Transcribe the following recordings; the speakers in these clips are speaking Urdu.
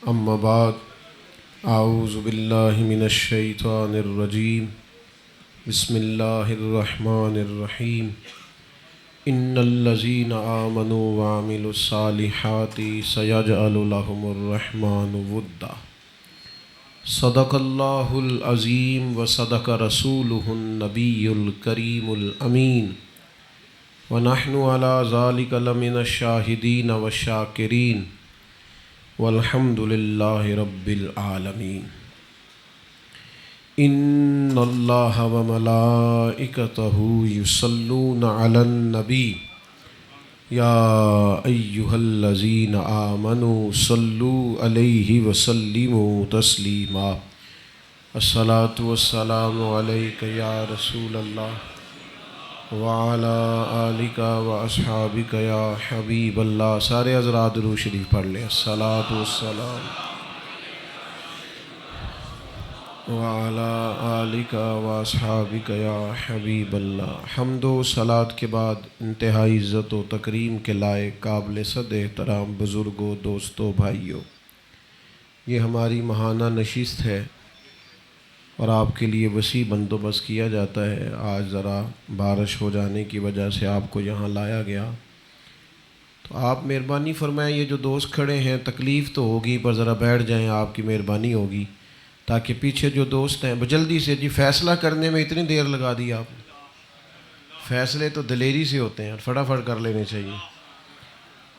اما بعد اعوذ باللہ من الشیطان الرجیم بسم اللہ الرحمن الرحیم ان الذین آمنوا وعملوا الصالحات سیجعل لهم الرحمن ودا صدق اللہ العظیم وصدق رسولہ النبی الکریم الامین ونحن علی ذلک لمن الشاہدین والشاکرین والحمد للہ رب العالمین ان اللہ وملائکتہ یصلون علی النبی یا ایہا الذین آمنوا صلوا علیہ وسلموا تسلیما الصلاۃ والسلام علیک یا رسول اللہ وعلی آلک واصحابک یا حبیب اللہ۔ سارے حضرات درود شریف پڑھ لیں۔ الصلاۃ والسلام وعلی آلک واصحابک یا حبیب اللہ۔ حمد و صلاۃ کے بعد انتہائی عزت و تکریم کے لائق قابل صد احترام بزرگوں، دوستوں، بھائیوں، یہ ہماری ماہانہ نشست ہے اور آپ کے لیے وسیع بندوبست کیا جاتا ہے۔ آج ذرا بارش ہو جانے کی وجہ سے آپ کو یہاں لایا گیا، تو آپ مہربانی فرمائیں، یہ جو دوست کھڑے ہیں تکلیف تو ہوگی پر ذرا بیٹھ جائیں، آپ کی مہربانی ہوگی تاکہ پیچھے جو دوست ہیں جلدی سے جی فیصلہ کرنے میں اتنی دیر لگا دی آپ نے۔ فیصلے تو دلیری سے ہوتے ہیں، فٹافٹ کر لینے چاہیے۔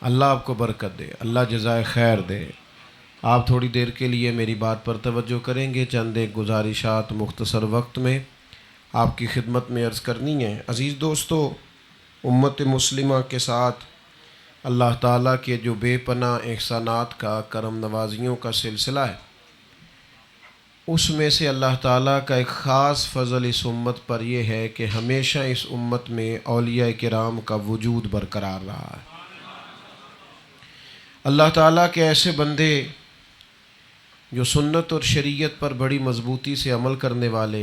اللہ آپ کو برکت دے، اللہ جزائے خیر دے۔ آپ تھوڑی دیر کے لیے میری بات پر توجہ کریں گے، چند ایک گزارشات مختصر وقت میں آپ کی خدمت میں عرض کرنی ہے۔ عزیز دوستو، امت مسلمہ کے ساتھ اللہ تعالیٰ کے جو بے پناہ احسانات کا، کرم نوازیوں کا سلسلہ ہے، اس میں سے اللہ تعالیٰ کا ایک خاص فضل اس امت پر یہ ہے کہ ہمیشہ اس امت میں اولیاء کرام کا وجود برقرار رہا ہے۔ اللہ تعالیٰ کے ایسے بندے جو سنت اور شریعت پر بڑی مضبوطی سے عمل کرنے والے،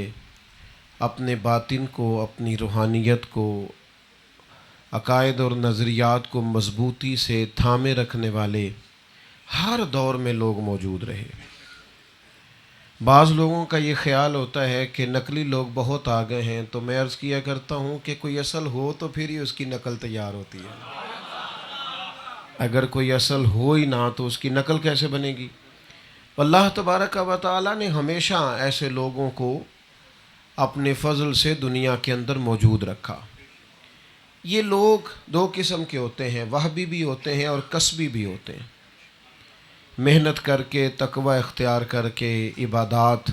اپنے باطن کو، اپنی روحانیت کو، عقائد اور نظریات کو مضبوطی سے تھامے رکھنے والے ہر دور میں لوگ موجود رہے۔ بعض لوگوں کا یہ خیال ہوتا ہے کہ نقلی لوگ بہت آ گئے ہیں، تو میں عرض کیا کرتا ہوں کہ کوئی اصل ہو تو پھر ہی اس کی نقل تیار ہوتی ہے۔ اگر کوئی اصل ہو ہی نہ تو اس کی نقل کیسے بنے گی؟ اللہ تبارک و تعالیٰ نے ہمیشہ ایسے لوگوں کو اپنے فضل سے دنیا کے اندر موجود رکھا۔ یہ لوگ دو قسم کے ہوتے ہیں، وہبی بھی ہوتے ہیں اور کسبی بھی ہوتے ہیں۔ محنت کر کے، تقوی اختیار کر کے، عبادات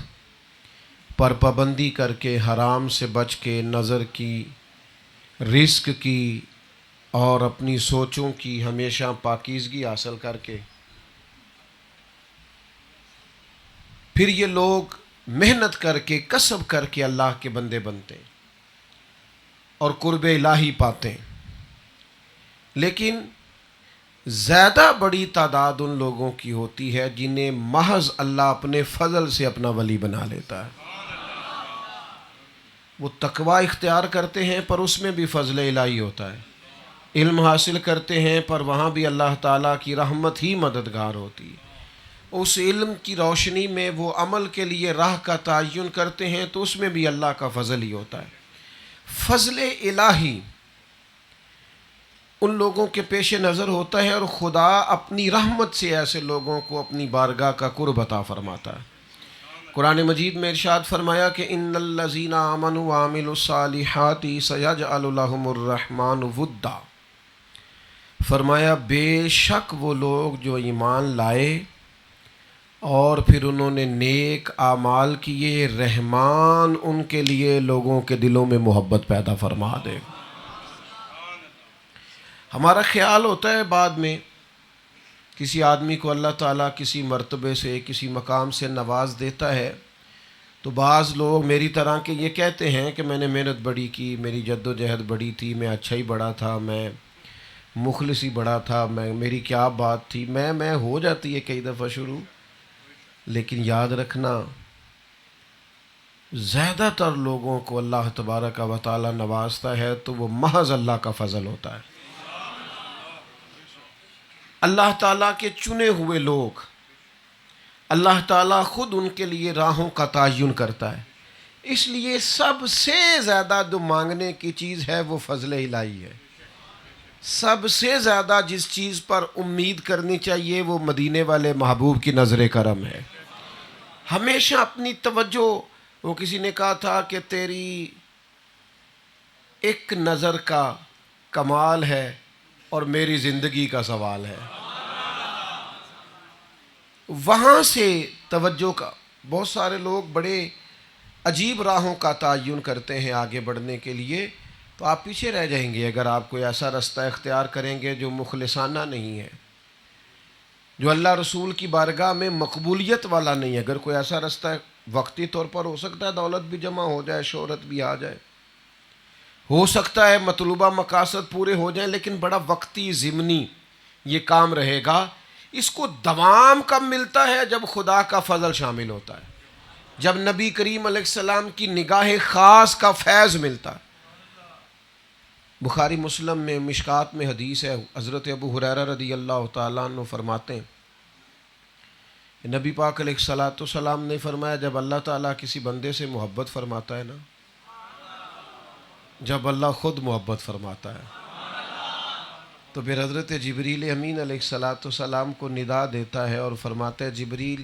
پر پابندی کر کے، حرام سے بچ کے، نظر کی، رزق کی اور اپنی سوچوں کی ہمیشہ پاکیزگی حاصل کر کے، پھر یہ لوگ محنت کر کے، کسب کر کے اللہ کے بندے بنتے ہیں اور قرب الہی پاتے ہیں۔ لیکن زیادہ بڑی تعداد ان لوگوں کی ہوتی ہے جنہیں محض اللہ اپنے فضل سے اپنا ولی بنا لیتا ہے۔ وہ تقوی اختیار کرتے ہیں پر اس میں بھی فضل الہی ہوتا ہے، علم حاصل کرتے ہیں پر وہاں بھی اللہ تعالیٰ کی رحمت ہی مددگار ہوتی ہے۔ اس علم کی روشنی میں وہ عمل کے لیے راہ کا تعین کرتے ہیں تو اس میں بھی اللہ کا فضل ہی ہوتا ہے۔ فضل الہی ان لوگوں کے پیش نظر ہوتا ہے اور خدا اپنی رحمت سے ایسے لوگوں کو اپنی بارگاہ کا قرب عطا فرماتا ہے۔ قرآن مجید میں ارشاد فرمایا کہ ان الذین آمنوا وعملوا الصالحات سیجعل لهم الرحمن ودا۔ فرمایا بے شک وہ لوگ جو ایمان لائے اور پھر انہوں نے نیک اعمال کیے، رحمان ان کے لیے لوگوں کے دلوں میں محبت پیدا فرما دے۔ ہمارا خیال ہوتا ہے بعد میں کسی آدمی کو اللہ تعالیٰ کسی مرتبے سے، کسی مقام سے نواز دیتا ہے تو بعض لوگ میری طرح کے یہ کہتے ہیں کہ میں نے محنت بڑی کی، میری جد و جہد بڑی تھی، میں اچھا ہی بڑا تھا، میں مخلص ہی بڑا تھا، میری کیا بات تھی، میں ہو جاتی ہے کئی دفعہ شروع۔ لیکن یاد رکھنا، زیادہ تر لوگوں کو اللہ تبارک و تعالیٰ نوازتا ہے تو وہ محض اللہ کا فضل ہوتا ہے۔ اللہ تعالیٰ کے چنے ہوئے لوگ اللہ تعالیٰ خود ان کے لیے راہوں کا تعین کرتا ہے. اس لیے سب سے زیادہ جو مانگنے کی چیز ہے وہ فضل الہی ہے. سب سے زیادہ جس چیز پر امید کرنی چاہیے وہ مدینے والے محبوب کی نظر کرم ہے. ہمیشہ اپنی توجہ، وہ کسی نے کہا تھا کہ تیری ایک نظر کا کمال ہے اور میری زندگی کا سوال ہے. وہاں سے توجہ کا، بہت سارے لوگ بڑے عجیب راہوں کا تعین کرتے ہیں آگے بڑھنے کے لیے، تو آپ پیچھے رہ جائیں گے اگر آپ کوئی ایسا رستہ اختیار کریں گے جو مخلصانہ نہیں ہے، جو اللہ رسول کی بارگاہ میں مقبولیت والا نہیں ہے. اگر کوئی ایسا رستہ وقتی طور پر ہو سکتا ہے دولت بھی جمع ہو جائے، شہرت بھی آ جائے، ہو سکتا ہے مطلوبہ مقاصد پورے ہو جائیں، لیکن بڑا وقتی ضمنی یہ کام رہے گا. اس کو دوام کب ملتا ہے؟ جب خدا کا فضل شامل ہوتا ہے، جب نبی کریم علیہ السلام کی نگاہ خاص کا فیض ملتا ہے. بخاری مسلم میں مشکات میں حدیث ہے، حضرت ابو ہریرہ رضی اللہ تعالیٰ عنہ فرماتے ہیں، نبی پاک علیہ الصلوۃ والسلام نے فرمایا جب اللہ تعالیٰ کسی بندے سے محبت فرماتا ہے نا، جب اللہ خود محبت فرماتا ہے تو پھر حضرت جبریل امین علیہ الصلوۃ والسلام کو ندا دیتا ہے اور فرماتا ہے جبریل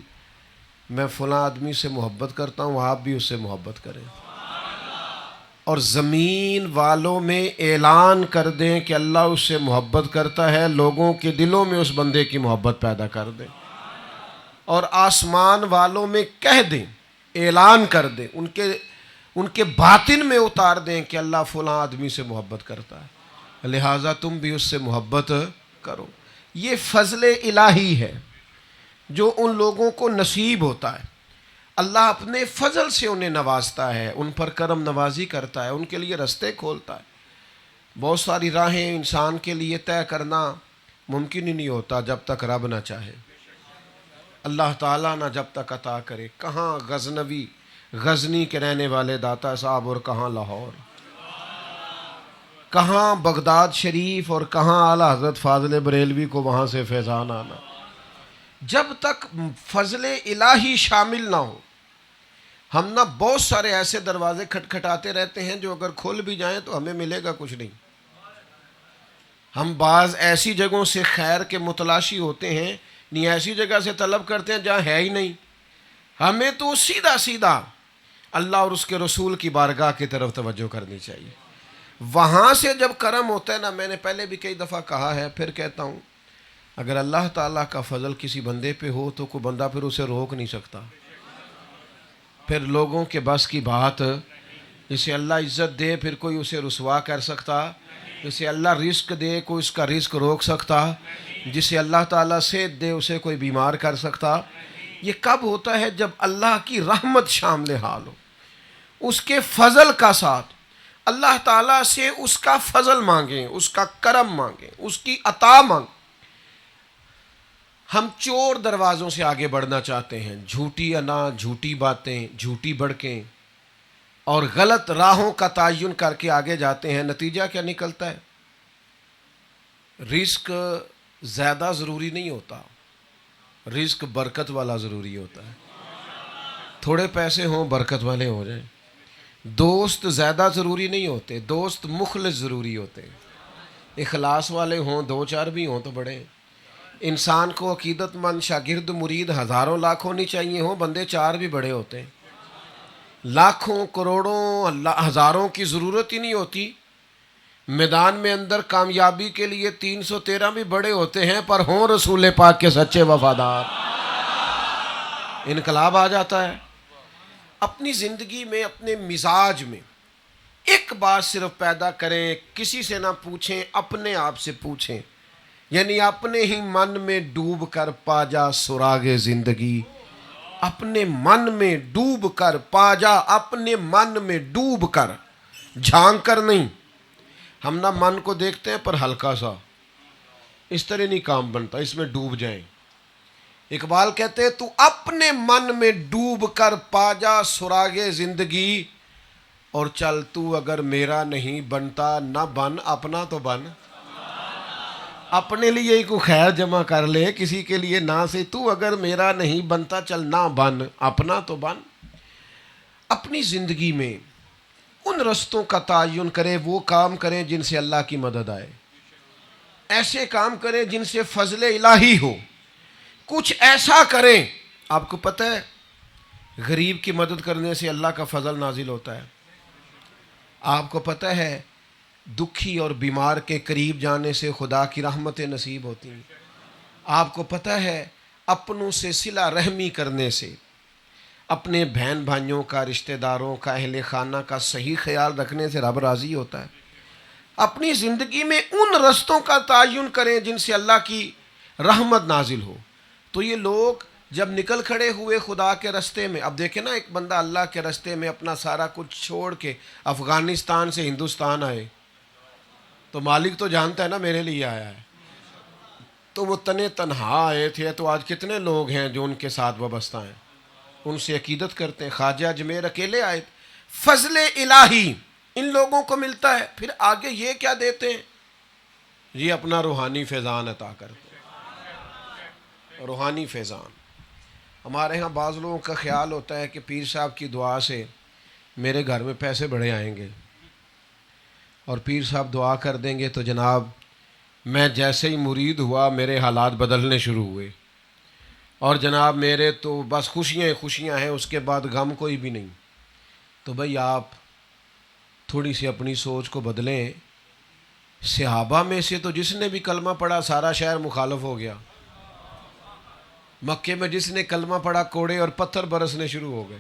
میں فلاں آدمی سے محبت کرتا ہوں، آپ بھی اس سے محبت کریں، اور زمین والوں میں اعلان کر دیں کہ اللہ اس سے محبت کرتا ہے، لوگوں کے دلوں میں اس بندے کی محبت پیدا کر دیں، اور آسمان والوں میں کہہ دیں، اعلان کر دیں، ان کے باطن میں اتار دیں کہ اللہ فلاں آدمی سے محبت کرتا ہے، لہٰذا تم بھی اس سے محبت کرو. یہ فضل الہی ہے جو ان لوگوں کو نصیب ہوتا ہے. اللہ اپنے فضل سے انہیں نوازتا ہے، ان پر کرم نوازی کرتا ہے، ان کے لیے رستے کھولتا ہے. بہت ساری راہیں انسان کے لیے طے کرنا ممکن ہی نہیں ہوتا جب تک رب نہ چاہے، اللہ تعالیٰ نہ جب تک عطا کرے. کہاں غزنی کے رہنے والے داتا صاحب اور کہاں لاہور، کہاں بغداد شریف اور کہاں اعلیٰ حضرت فاضل بریلوی کو وہاں سے فیضان آنا. جب تک فضل الہی شامل نہ ہو، ہم نہ بہت سارے ایسے دروازے کھٹکھٹاتے رہتے ہیں جو اگر کھل بھی جائیں تو ہمیں ملے گا کچھ نہیں. ہم بعض ایسی جگہوں سے خیر کے متلاشی ہوتے ہیں، نہیں ایسی جگہ سے طلب کرتے ہیں جہاں ہے ہی نہیں. ہمیں تو سیدھا اللہ اور اس کے رسول کی بارگاہ کی طرف توجہ کرنی چاہیے. وہاں سے جب کرم ہوتا ہے نا، میں نے پہلے بھی کئی دفعہ کہا ہے پھر کہتا ہوں، اگر اللہ تعالیٰ کا فضل کسی بندے پہ ہو تو کوئی بندہ پھر اسے روک نہیں سکتا. پھر لوگوں کے بس کی بات، جسے اللہ عزت دے پھر کوئی اسے رسوا کر سکتا، جسے اللہ رزق دے کوئی اس کا رزق روک سکتا، جسے اللہ تعالیٰ صحت دے اسے کوئی بیمار کر سکتا. یہ کب ہوتا ہے؟ جب اللہ کی رحمت شامل حال ہو، اس کے فضل کا ساتھ. اللہ تعالیٰ سے اس کا فضل مانگیں، اس کا کرم مانگیں، اس کی عطا مانگیں. ہم چور دروازوں سے آگے بڑھنا چاہتے ہیں، جھوٹی انا، جھوٹی باتیں، جھوٹی بڑکیں اور غلط راہوں کا تعین کر کے آگے جاتے ہیں. نتیجہ کیا نکلتا ہے؟ رزق زیادہ ضروری نہیں ہوتا، رزق برکت والا ضروری ہوتا ہے. تھوڑے پیسے ہوں برکت والے ہو جائیں. دوست زیادہ ضروری نہیں ہوتے، دوست مخلص ضروری ہوتے ہیں. اخلاص والے ہوں، دو چار بھی ہوں تو بڑے. انسان کو عقیدت مند شاگرد مرید ہزاروں لاکھوں نہیں چاہیے ہوں، بندے چار بھی بڑے ہوتے ہیں. لاکھوں کروڑوں ہزاروں کی ضرورت ہی نہیں ہوتی. میدان میں اندر کامیابی کے لیے 313 بھی بڑے ہوتے ہیں، پر ہوں رسول پاک کے سچے وفادار، انقلاب آ جاتا ہے. اپنی زندگی میں، اپنے مزاج میں ایک بات صرف پیدا کریں، کسی سے نہ پوچھیں، اپنے آپ سے پوچھیں. یعنی اپنے ہی من میں ڈوب کر پا جا سراغ زندگی. اپنے من میں ڈوب کر پا جا، اپنے من میں ڈوب کر، جھانک کر نہیں. ہم نہ من کو دیکھتے ہیں پر ہلکا سا، اس طرح نہیں کام بنتا، اس میں ڈوب جائیں. اقبال کہتے ہیں تو اپنے من میں ڈوب کر پا جا سراغ زندگی، اور چل تو اگر میرا نہیں بنتا نہ بن، اپنا تو بن. اپنے لیے ہی کوئی خیر جمع کر لے، کسی کے لیے نہ سے. تو اگر میرا نہیں بنتا چل نہ بن، اپنا تو بن. اپنی زندگی میں ان رستوں کا تعین کریں، وہ کام کریں جن سے اللہ کی مدد آئے، ایسے کام کریں جن سے فضل الہی ہو. کچھ ایسا کریں. آپ کو پتہ ہے غریب کی مدد کرنے سے اللہ کا فضل نازل ہوتا ہے. آپ کو پتہ ہے دکھی اور بیمار کے قریب جانے سے خدا کی رحمتیں نصیب ہوتی ہیں. آپ کو پتہ ہے اپنوں سے صلہ رحمی کرنے سے، اپنے بہن بھائیوں کا، رشتہ داروں کا، اہل خانہ کا صحیح خیال رکھنے سے رب راضی ہوتا ہے. اپنی زندگی میں ان رستوں کا تعین کریں جن سے اللہ کی رحمت نازل ہو. تو یہ لوگ جب نکل کھڑے ہوئے خدا کے رستے میں، اب دیکھیں نا، ایک بندہ اللہ کے رستے میں اپنا سارا کچھ چھوڑ کے افغانستان سے ہندوستان آئے تو مالک تو جانتا ہے نا میرے لیے آیا ہے. تو وہ تنہا آئے تھے، تو آج کتنے لوگ ہیں جو ان کے ساتھ وابستہ ہیں، ان سے عقیدت کرتے ہیں. خواجہ اجمیر اکیلے آئے. فضل الہی ان لوگوں کو ملتا ہے. پھر آگے یہ کیا دیتے ہیں؟ یہ اپنا روحانی فیضان عطا کرتے ہیں. روحانی فیضان. ہمارے ہاں بعض لوگوں کا خیال ہوتا ہے کہ پیر صاحب کی دعا سے میرے گھر میں پیسے بڑے آئیں گے، اور پیر صاحب دعا کر دیں گے تو جناب میں جیسے ہی مرید ہوا میرے حالات بدلنے شروع ہوئے، اور جناب میرے تو بس خوشیاں خوشیاں ہیں، اس کے بعد غم کوئی بھی نہیں. تو بھئی آپ تھوڑی سی اپنی سوچ کو بدلیں. صحابہ میں سے تو جس نے بھی کلمہ پڑھا سارا شہر مخالف ہو گیا. مکے میں جس نے کلمہ پڑھا کوڑے اور پتھر برسنے شروع ہو گئے.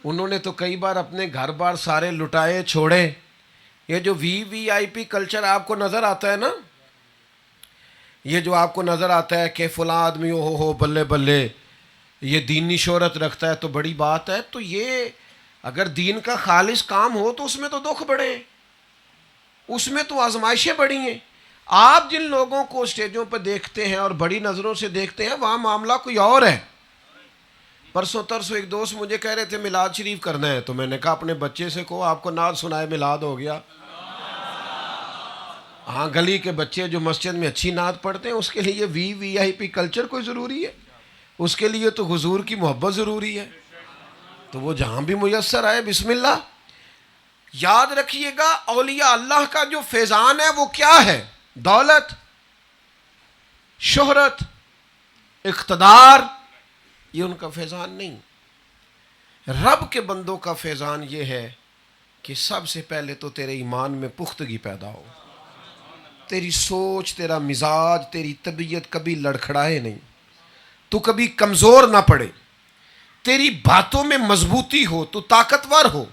انہوں نے تو کئی بار اپنے گھر بار سارے لٹائے چھوڑے. یہ جو وی آئی پی کلچر آپ کو نظر آتا ہے نا، یہ جو آپ کو نظر آتا ہے کہ فلاں آدمی ہو بلے بلے یہ دینی شہرت رکھتا ہے تو بڑی بات ہے، تو یہ اگر دین کا خالص کام ہو تو اس میں تو دکھ بڑے ہیں، اس میں تو آزمائشیں بڑی ہیں. آپ جن لوگوں کو اسٹیجوں پہ دیکھتے ہیں اور بڑی نظروں سے دیکھتے ہیں وہاں معاملہ کوئی اور ہے. پرسوں ترسوں ایک دوست مجھے کہہ رہے تھے میلاد شریف کرنا ہے، تو میں نے کہا اپنے بچے سے کہو آپ کو نعت سنائے میلاد ہو گیا. ہاں گلی کے بچے جو مسجد میں اچھی نعت پڑھتے ہیں اس کے لیے وی آئی پی کلچر کوئی ضروری ہے؟ اس کے لیے تو حضور کی محبت ضروری ہے. تو وہ جہاں بھی میسر آئے بسم اللہ. یاد رکھیے گا اولیاء اللہ کا جو فیضان ہے وہ کیا ہے؟ دولت، شہرت، اقتدار، یہ ان کا فیضان نہیں. رب کے بندوں کا فیضان یہ ہے کہ سب سے پہلے تو تیرے ایمان میں پختگی پیدا ہو، تیری سوچ، تیرا مزاج، تیری طبیعت کبھی لڑکھڑائے نہیں، تو کبھی کمزور نہ پڑے، تیری باتوں میں مضبوطی ہو، تو طاقتور ہو.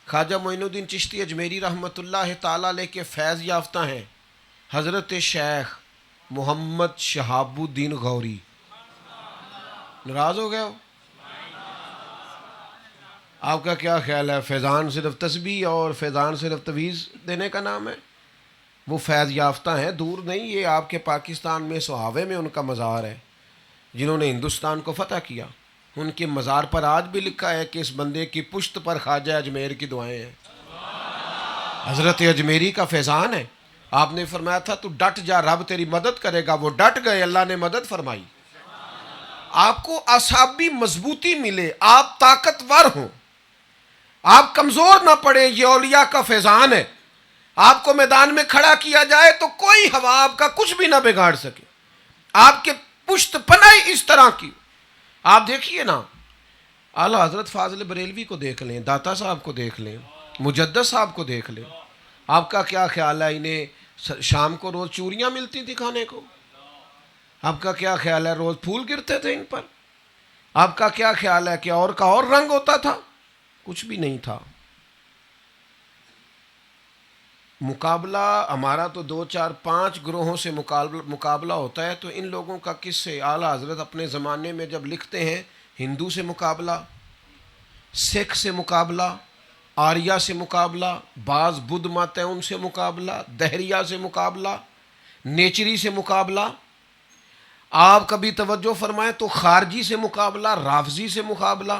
خواجہ معین الدین چشتی اجمیری رحمۃ اللہ تعالیٰ علیہ کے فیض یافتہ ہیں حضرت شیخ محمد شہاب الدین غوری. ناراض ہو گئے ہو؟ آپ کا کیا خیال ہے فیضان صرف تسبیح اور فیضان صرف تویز دینے کا نام ہے؟ وہ فیض یافتہ ہیں، دور نہیں. یہ آپ کے پاکستان میں سہاوے میں ان کا مزار ہے جنہوں نے ہندوستان کو فتح کیا. ان کے مزار پر آج بھی لکھا ہے کہ اس بندے کی پشت پر خواجہ اجمیر کی دعائیں ہیں. حضرت اجمیری کا فیضان ہے. آپ نے فرمایا تھا تو ڈٹ جا رب تیری مدد کرے گا. وہ ڈٹ گئے، اللہ نے مدد فرمائی. آپ کو اعصابی مضبوطی ملے، آپ طاقتور ہوں، آپ کمزور نہ پڑے، یہ اولیاء کا فیضان ہے. آپ کو میدان میں کھڑا کیا جائے تو کوئی ہوا آپ کا کچھ بھی نہ بگاڑ سکے. آپ کے پشت پناہ اس طرح کی. آپ دیکھیے نا اعلیٰ حضرت فاضل بریلوی کو دیکھ لیں، داتا صاحب کو دیکھ لیں، مجدد صاحب کو دیکھ لیں. آپ کا کیا خیال ہے انہیں شام کو روز چوریاں ملتی تھی کھانے کو؟ آپ کا کیا خیال ہے روز پھول گرتے تھے ان پر؟ آپ کا کیا خیال ہے کہ اور کا اور رنگ ہوتا تھا؟ کچھ بھی نہیں تھا. مقابلہ ہمارا تو 2 4 5 گروہوں سے مقابلہ ہوتا ہے. تو ان لوگوں کا کس سے؟ اعلیٰ حضرت اپنے زمانے میں جب لکھتے ہیں ہندو سے مقابلہ، سکھ سے مقابلہ، آریہ سے مقابلہ، بعض بدھ مت ہیں ان سے مقابلہ، دہریہ سے مقابلہ، نیچری سے مقابلہ. آپ کبھی توجہ فرمائیں تو خارجی سے مقابلہ، رافضی سے مقابلہ،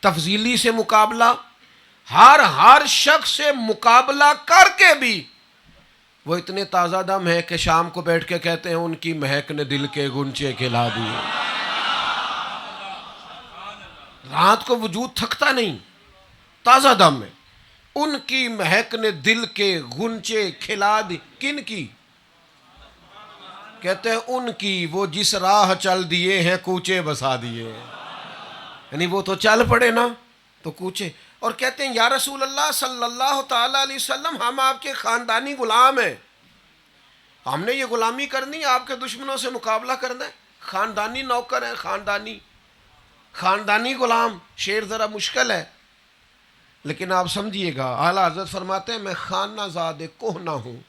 تفضیلی سے مقابلہ. ہر شخص سے مقابلہ کر کے بھی وہ اتنے تازہ دم ہے کہ شام کو بیٹھ کے کہتے ہیں ان کی مہک نے دل کے گنچے کھلا دیے. رات کو وجود تھکتا نہیں، تازہ دم ہے. ان کی مہک نے دل کے گنچے کھلا دی. کن کی؟ کہتے ہیں ان کی، وہ جس راہ چل دیے ہیں کوچے بسا دیے. یعنی وہ تو چل پڑے نا تو کوچے. اور کہتے ہیں یا رسول اللہ صلی اللہ تعالی علیہ وسلم ہم آپ کے خاندانی غلام ہیں، ہم نے یہ غلامی کرنی، آپ کے دشمنوں سے مقابلہ کرنا ہے. خاندانی نوکر ہیں، خاندانی غلام. شعر ذرا مشکل ہے لیکن آپ سمجھیے گا. اعلیٰ حضرت فرماتے ہیں میں خانہ زاد کہنہ ہوں،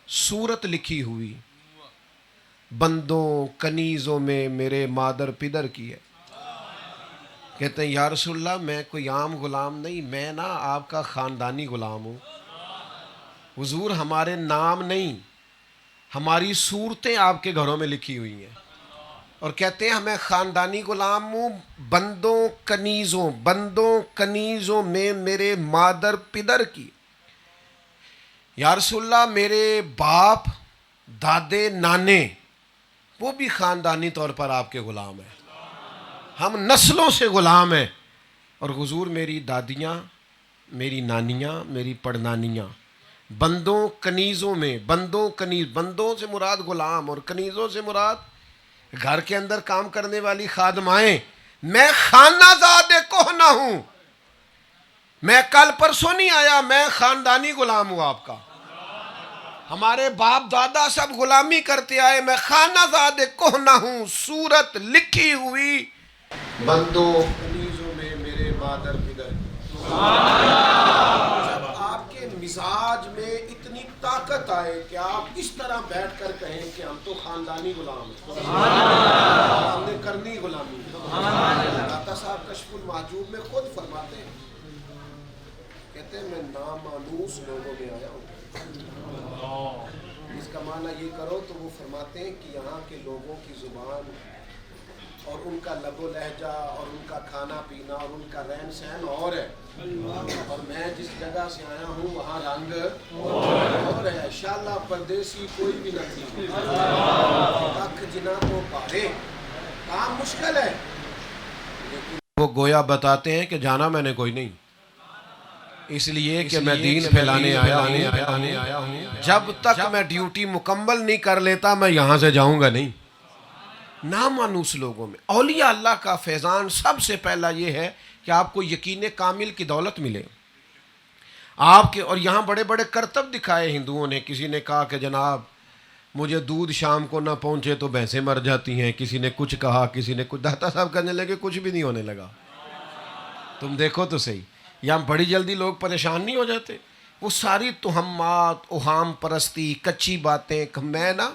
صورت لکھی ہوئی بندوں کنیزوں میں میرے مادر پدر کی ہے. کہتے ہیں یا رسول اللہ میں کوئی عام غلام نہیں، میں نا آپ کا خاندانی غلام ہوں. حضور ہمارے نام نہیں، ہماری صورتیں آپ کے گھروں میں لکھی ہوئی ہیں. اور کہتے ہیں میں خاندانی غلام ہوں بندوں کنیزوں میں میرے مادر پدر کی. یا رسول اللہ میرے باپ دادے نانے وہ بھی خاندانی طور پر آپ کے غلام ہیں، ہم نسلوں سے غلام ہیں. اور حضور میری دادیاں، میری نانیاں، میری پڑنانیاں بندوں کنیزوں میں، بندوں سے مراد غلام اور کنیزوں سے مراد گھر کے اندر کام کرنے والی خادمائیں. میں خانہ زاد کہنہ ہوں، میں کل پرسوں نہیں آیا، میں خاندانی غلام ہوں آپ کا. ہمارے باپ دادا سب غلامی کرتے آئے، میں خانہ زاد کہنہ ہوں، صورت لکھی ہوئی بندوں کنیزوں میں میرے مادر پدر. جب آپ کے مزاج میں اتنی طاقت آئے کہ آپ اس طرح بیٹھ کر کہیں کہ ہم تو خاندانی غلام ہیں، ہم نے کرنی غلامی. داتا صاحب کشف المحجوب میں خود فرماتے ہیں، کہتے ہیں میں نامانوس لوگوں میں آیا ہوں. اس کا معنی یہ کرو تو وہ فرماتے ہیں کہ یہاں کے لوگوں کی زبان اور ان کا لب و لہجہ اور ان کا کھانا پینا اور ان کا رہن سہن اور ہے، اور میں جس جگہ سے آیا ہوں وہاں رنگ اور ہے. انشاءاللہ پردیسی کوئی بھی نہ تھی، تک جنا تو پارے کام مشکل ہے. وہ گویا بتاتے ہیں کہ جانا میں نے کوئی نہیں، اس لیے کہ میں دین پھیلانے آیا ہوں. جب تک میں ڈیوٹی مکمل نہیں کر لیتا میں یہاں سے جاؤں گا نہیں. نامانوس لوگوں میں اولیاء اللہ کا فیضان سب سے پہلا یہ ہے کہ آپ کو یقین کامل کی دولت ملے آپ کے. اور یہاں بڑے بڑے کرتب دکھائے ہندوؤں نے. کسی نے کہا کہ جناب مجھے دودھ شام کو نہ پہنچے تو بھینسیں مر جاتی ہیں. کسی نے کچھ کہا، کسی نے کچھ. داتا صاحب کہنے لگے کچھ بھی نہیں ہونے لگا، تم دیکھو تو صحیح. یہاں بڑی جلدی لوگ پریشان نہیں ہو جاتے. وہ ساری توہمات، اوہام پرستی، کچی باتیں. میں نا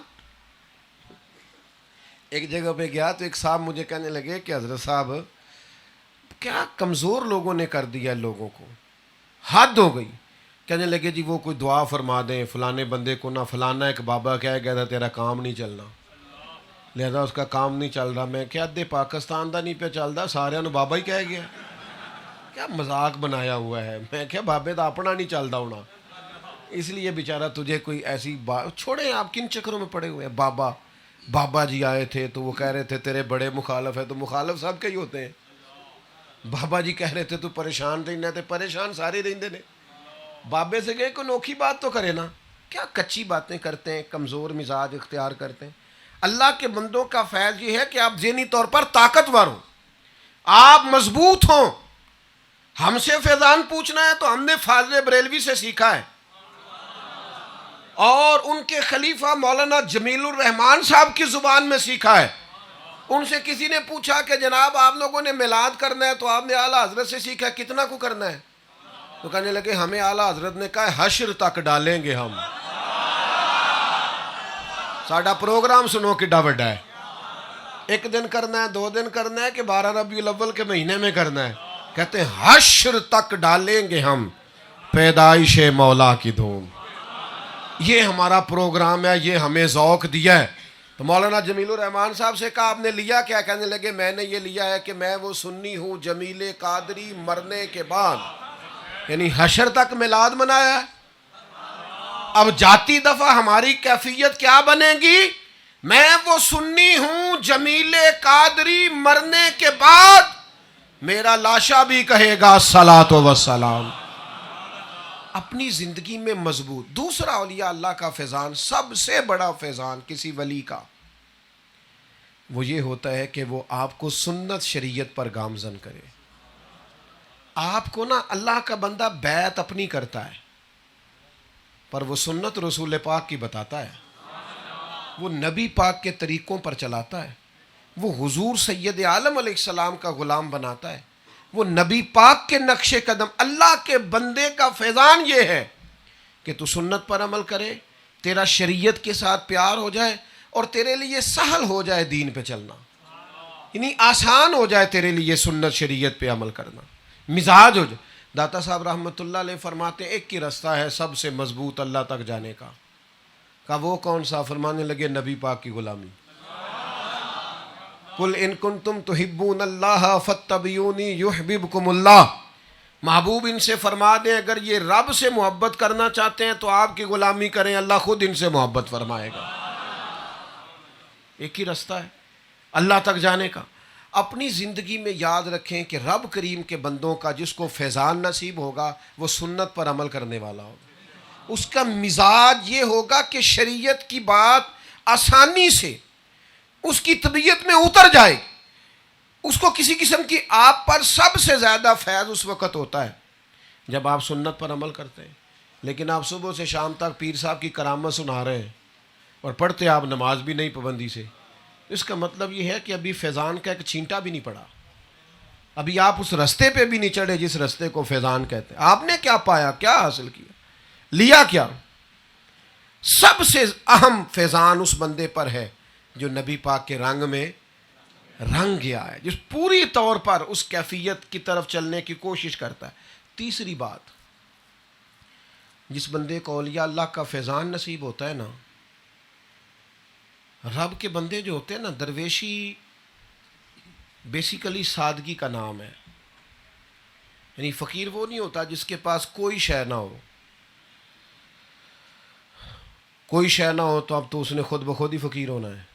ایک جگہ پہ گیا تو ایک صاحب مجھے کہنے لگے کہ حضرت صاحب کیا کمزور لوگوں نے کر دیا لوگوں کو، حد ہو گئی. کہنے لگے جی وہ کوئی دعا فرما دیں فلانے بندے کو، نہ فلانا ایک بابا کہہ گیا تھا تیرا کام نہیں چلنا، لہذا اس کا کام نہیں چل رہا. میں کیا ادھے پاکستان دا نہیں پہ چلتا، سارے نو بابا ہی کہہ گیا. کیا مذاق بنایا ہوا ہے. میں کیا بابے دا اپنا نہیں چلتا ہونا، اس لیے بیچارہ تجھے کوئی ایسی بات. چھوڑیں آپ کن چکروں میں پڑے ہوئے ہیں. بابا جی آئے تھے تو وہ کہہ رہے تھے تیرے بڑے مخالف ہے، تو مخالف سب کے ہی ہوتے ہیں. بابا جی کہہ رہے تھے تو پریشان رہنا، تھے پریشان سارے رہندے نے. بابے سے گئے کوئی انوکھی بات تو کرے نا. کیا کچی باتیں کرتے ہیں، کمزور مزاج اختیار کرتے ہیں. اللہ کے بندوں کا فیض یہ ہے کہ آپ ذہنی طور پر طاقتور ہوں، آپ مضبوط ہوں. ہم سے فیضان پوچھنا ہے تو ہم نے فاضل بریلوی سے سیکھا ہے، اور ان کے خلیفہ مولانا جمیل الرحمان صاحب کی زبان میں سیکھا ہے. ان سے کسی نے پوچھا کہ جناب آپ لوگوں نے میلاد کرنا ہے تو آپ نے اعلیٰ حضرت سے سیکھا، کتنا کو کرنا ہے؟ تو کہنے لگے ہمیں اعلیٰ حضرت نے کہا حشر تک ڈالیں گے ہم. ساڈا پروگرام سنو کڈا بڑا ہے. ایک دن کرنا ہے، 2 دن کرنا ہے کہ 12 ربیع الاول کے مہینے میں کرنا ہے. کہتے ہیں حشر تک ڈالیں گے ہم پیدائش مولا کی دھوم. یہ ہمارا پروگرام ہے، یہ ہمیں ذوق دیا ہے. تو مولانا جمیل الرحمان صاحب سے کہا آپ نے لیا کیا؟ کہنے لگے میں نے یہ لیا ہے کہ میں وہ سنی ہوں جمیل قادری مرنے کے بعد، یعنی حشر تک میلاد منایا ہے. اب جاتی دفعہ ہماری کیفیت کیا بنے گی؟ میں وہ سنی ہوں جمیل قادری، مرنے کے بعد میرا لاشا بھی کہے گا الصلاۃ والسلام۔ اپنی زندگی میں مضبوط۔ دوسرا اولیاء اللہ کا فیضان، سب سے بڑا فیضان کسی ولی کا، وہ یہ ہوتا ہے کہ وہ آپ کو سنت شریعت پر گامزن کرے۔ آپ کو نا اللہ کا بندہ بیعت اپنی کرتا ہے، پر وہ سنت رسول پاک کی بتاتا ہے، وہ نبی پاک کے طریقوں پر چلاتا ہے، وہ حضور سید عالم علیہ السلام کا غلام بناتا ہے، وہ نبی پاک کے نقش قدم۔ اللہ کے بندے کا فیضان یہ ہے کہ تو سنت پر عمل کرے، تیرا شریعت کے ساتھ پیار ہو جائے، اور تیرے لیے سہل ہو جائے دین پہ چلنا، یعنی آسان ہو جائے تیرے لیے سنت شریعت پہ عمل کرنا، مزاج ہو جائے۔ داتا صاحب رحمۃ اللہ علیہ فرماتے ہیں ایک ہی رستہ ہے سب سے مضبوط اللہ تک جانے کا۔ کہا وہ کون سا؟ فرمانے لگے نبی پاک کی غلامی۔ قل ان کنتم تحبون اللہ فاتبعونی یحببکم اللہ۔ محبوب ان سے فرما دیں اگر یہ رب سے محبت کرنا چاہتے ہیں تو آپ کی غلامی کریں، اللہ خود ان سے محبت فرمائے گا۔ ایک ہی رستہ ہے اللہ تک جانے کا۔ اپنی زندگی میں یاد رکھیں کہ رب کریم کے بندوں کا جس کو فیضان نصیب ہوگا وہ سنت پر عمل کرنے والا ہوگا، اس کا مزاج یہ ہوگا کہ شریعت کی بات آسانی سے اس کی طبیعت میں اتر جائے، اس کو کسی قسم کی۔ آپ پر سب سے زیادہ فیض اس وقت ہوتا ہے جب آپ سنت پر عمل کرتے ہیں، لیکن آپ صبح سے شام تک پیر صاحب کی کرامت سنا رہے ہیں اور پڑھتے آپ نماز بھی نہیں پابندی سے، اس کا مطلب یہ ہے کہ ابھی فیضان کا ایک چھینٹا بھی نہیں پڑا، ابھی آپ اس رستے پہ بھی نہیں چڑھے جس رستے کو فیضان کہتے ہیں۔ آپ نے کیا پایا، کیا حاصل کیا، لیا کیا؟ سب سے اہم فیضان اس بندے پر ہے جو نبی پاک کے رنگ میں رنگ گیا ہے، جس پوری طور پر اس کیفیت کی طرف چلنے کی کوشش کرتا ہے۔ تیسری بات، جس بندے کو اولیاء اللہ کا فیضان نصیب ہوتا ہے نا، رب کے بندے جو ہوتے ہیں نا، درویشی بیسیکلی سادگی کا نام ہے، یعنی فقیر وہ نہیں ہوتا جس کے پاس کوئی شے نہ ہو۔ کوئی شے نہ ہو تو اب تو اس نے خود بخود ہی فقیر ہونا ہے۔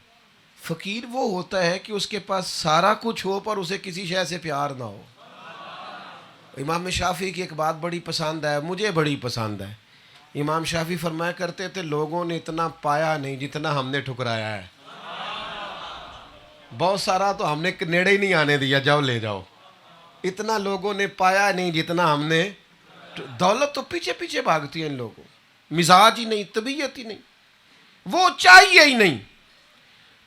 فقیر وہ ہوتا ہے کہ اس کے پاس سارا کچھ ہو پر اسے کسی شے سے پیار نہ ہو۔ امام شافعی کی ایک بات بڑی پسند ہے، مجھے بڑی پسند ہے۔ امام شافعی فرمایا کرتے تھے لوگوں نے اتنا پایا نہیں جتنا ہم نے ٹھکرایا ہے، بہت سارا تو ہم نے نیڑے ہی نہیں آنے دیا، جاؤ لے جاؤ۔ اتنا لوگوں نے پایا نہیں جتنا ہم نے۔ دولت تو پیچھے پیچھے بھاگتی ہے ان لوگوں، مزاج ہی نہیں، طبیعت ہی نہیں، وہ چاہیے ہی نہیں۔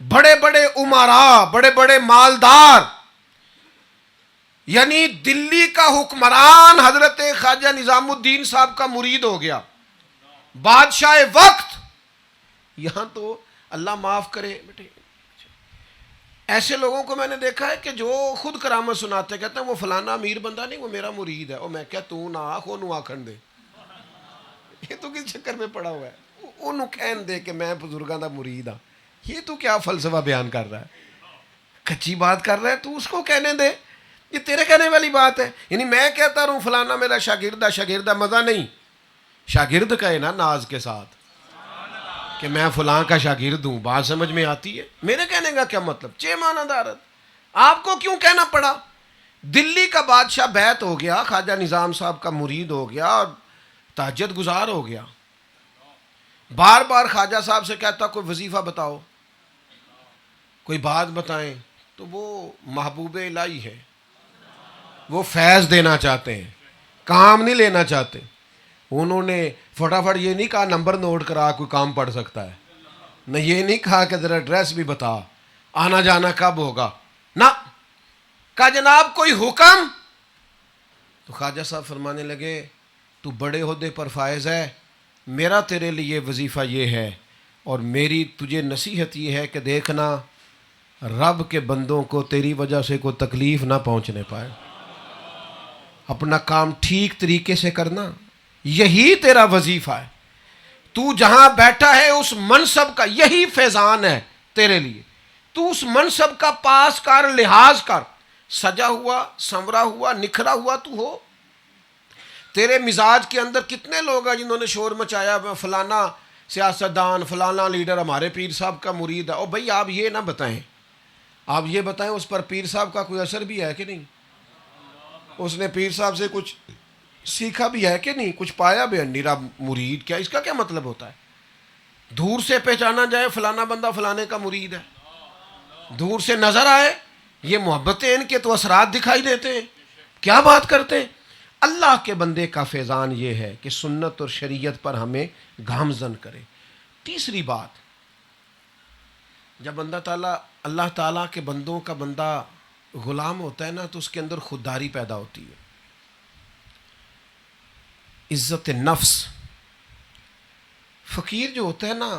بڑے بڑے امراء، بڑے بڑے مالدار، یعنی دلی کا حکمران حضرت خواجہ نظام الدین صاحب کا مرید ہو گیا، بادشاہ وقت۔ یہاں تو اللہ معاف کرے بیٹے، ایسے لوگوں کو میں نے دیکھا ہے کہ جو خود کرامت سناتے کہتے ہیں وہ فلانا امیر بندہ نہیں، وہ میرا مرید ہے۔ اور میں کیا تو نہ آخ نو آکھن دے، یہ تو کس چکر میں پڑا ہوا ہے، انہوں کہن دے کہ میں بزرگاں دا مرید ہاں۔ یہ تو کیا فلسفہ بیان کر رہا ہے، کچی بات کر رہا ہے، تو اس کو کہنے دے، یہ تیرے کہنے والی بات ہے۔ یعنی میں کہتا رہوں فلانا میرا شاگردہ، شاگردہ مزہ نہیں، شاگرد کہے نا ناز کے ساتھ کہ میں فلاں کا شاگرد ہوں، بات سمجھ میں آتی ہے؟ میرے کہنے کا کیا مطلب؟ چے معنی دارت، آپ کو کیوں کہنا پڑا؟ دلی کا بادشاہ بیعت ہو گیا، خواجہ نظام صاحب کا مرید ہو گیا اور تہجد گزار ہو گیا، بار بار خواجہ صاحب سے کہتا کوئی وظیفہ بتاؤ، کوئی بات بتائیں، تو وہ محبوب الہی ہے، وہ فیض دینا چاہتے ہیں، کام نہیں لینا چاہتے۔ انہوں نے فٹافٹ یہ نہیں کہا نمبر نوٹ کرا کوئی کام پڑ سکتا ہے، نہ یہ نہیں کہا کہ ذرا ایڈریس بھی بتا، آنا جانا کب ہوگا، نہ کہا جناب کوئی حکم۔ تو خواجہ صاحب فرمانے لگے تو بڑے عہدے پر فائز ہے، میرا تیرے لیے وظیفہ یہ ہے اور میری تجھے نصیحت یہ ہے کہ دیکھنا رب کے بندوں کو تیری وجہ سے کوئی تکلیف نہ پہنچنے پائے، اپنا کام ٹھیک طریقے سے کرنا، یہی تیرا وظیفہ ہے۔ تو جہاں بیٹھا ہے اس منصب کا یہی فیضان ہے تیرے لیے، تو اس منصب کا پاس کر، لحاظ کر، سجا ہوا، سنورا ہوا، نکھرا ہوا تو ہو۔ تیرے مزاج کے اندر کتنے لوگ ہیں جنہوں نے شور مچایا فلانا سیاستدان فلانا لیڈر ہمارے پیر صاحب کا مرید ہے. او بھائی آپ یہ نہ بتائیں, آپ یہ بتائیں اس پر پیر صاحب کا کوئی اثر بھی ہے کہ نہیں, اس نے پیر صاحب سے کچھ سیکھا بھی ہے کہ نہیں, کچھ پایا بھی ہے. نیرا مرید کیا, اس کا کیا مطلب ہوتا ہے؟ دور سے پہچانا جائے فلانا بندہ فلانے کا مرید ہے, دور سے نظر آئے, یہ محبتیں ان کے تو اثرات دکھائی دیتے ہیں. کیا بات کرتے ہیں؟ اللہ کے بندے کا فیضان یہ ہے کہ سنت اور شریعت پر ہمیں گامزن کرے. تیسری بات, جب اللہ تعالیٰ کے بندوں کا بندہ غلام ہوتا ہے نا تو اس کے اندر خودداری پیدا ہوتی ہے, عزت نفس. فقیر جو ہوتا ہے نا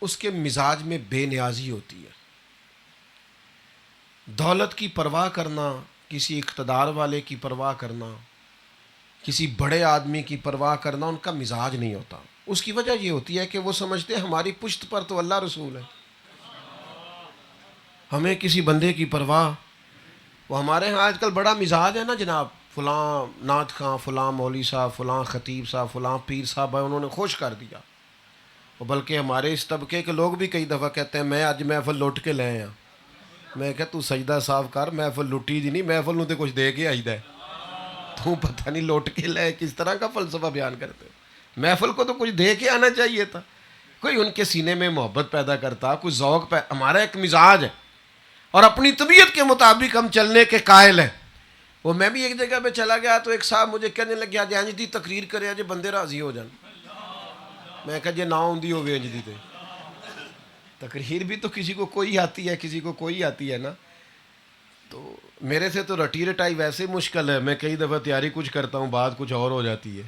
اس کے مزاج میں بے نیازی ہوتی ہے. دولت کی پرواہ کرنا, کسی اقتدار والے کی پرواہ کرنا, کسی بڑے آدمی کی پرواہ کرنا ان کا مزاج نہیں ہوتا. اس کی وجہ یہ ہوتی ہے کہ وہ سمجھتے ہیں ہماری پشت پر تو اللہ رسول ہے, ہمیں کسی بندے کی پرواہ. وہ ہمارے ہاں آج کل بڑا مزاج ہے نا جناب, فلاں نعت خاں, فلاں مولوی صاحب, فلاں خطیب صاحب, فلاں پیر صاحب ہے, انہوں نے خوش کر دیا. اور بلکہ ہمارے اس طبقے کے لوگ بھی کئی دفعہ کہتے ہیں میں آج محفل لوٹ کے لے آیا. میں کہ تو سجدہ صاف کر, محفل لٹی دی نہیں, محفل نوں تے کچھ دے کے آئی دا ہے, تو پتہ نہیں لوٹ کے لے کس طرح کا فلسفہ بیان کرتے. محفل کو تو کچھ دے کے آنا چاہیے تھا, کوئی ان کے سینے میں محبت پیدا کرتا, کوئی ذوق ہمارا ایک مزاج ہے اور اپنی طبیعت کے مطابق ہم چلنے کے قائل ہیں. وہ میں بھی ایک جگہ پہ چلا گیا تو ایک صاحب مجھے کہنے لگ گیا جی دی تقریر کرے جی بندے راضی ہو جان. میں کہا جی نہ ہوندی ہو گئی جی تے تقریر بھی تو کسی کو کوئی آتی ہے, کسی کو کوئی آتی ہے نا. تو میرے سے تو رٹی رٹائی ویسے مشکل ہے, میں کئی دفعہ تیاری کچھ کرتا ہوں بات کچھ اور ہو جاتی ہے.